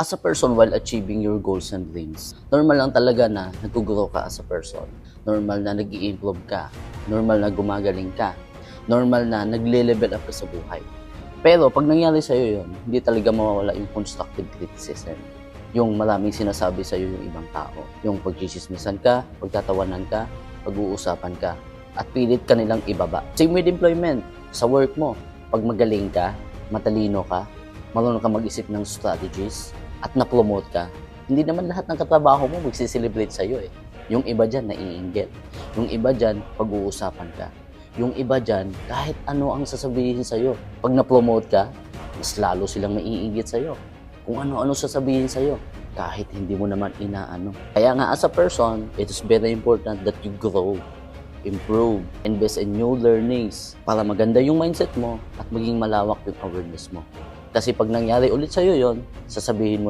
As a person while achieving your goals and dreams, normal lang talaga na nag-grow ka as a person. Normal na nag-i-improve ka. Normal na gumagaling ka. Normal na nagle-level up ka sa buhay. Pero pag nangyari sa'yo yun, hindi talaga mawawala yung constructive criticism. Yung maraming sinasabi sa'yo yung ibang tao. Yung pagchismismisan ka, pagtatawanan ka, pag-uusapan ka, at pilit ka nilang ibaba. Same with employment. Sa work mo, pag magaling ka, matalino ka, marunong ka mag-isip ng strategies, at na-promote ka, hindi naman lahat ng katrabaho mo magsiselebrate sa'yo eh. Yung iba dyan, naiinggit. Yung iba dyan, pag-uusapan ka. Yung iba dyan, kahit ano ang sasabihin sa'yo. Pag na-promote ka, mas lalo silang maiinggit sa'yo. Kung ano-ano sasabihin sa'yo, kahit hindi mo naman inaano. Kaya nga as a person, it is very important that you grow, improve, invest in new learnings para maganda yung mindset mo at maging malawak yung awareness mo. Kasi pag nangyari ulit sa'yo yon, sasabihin mo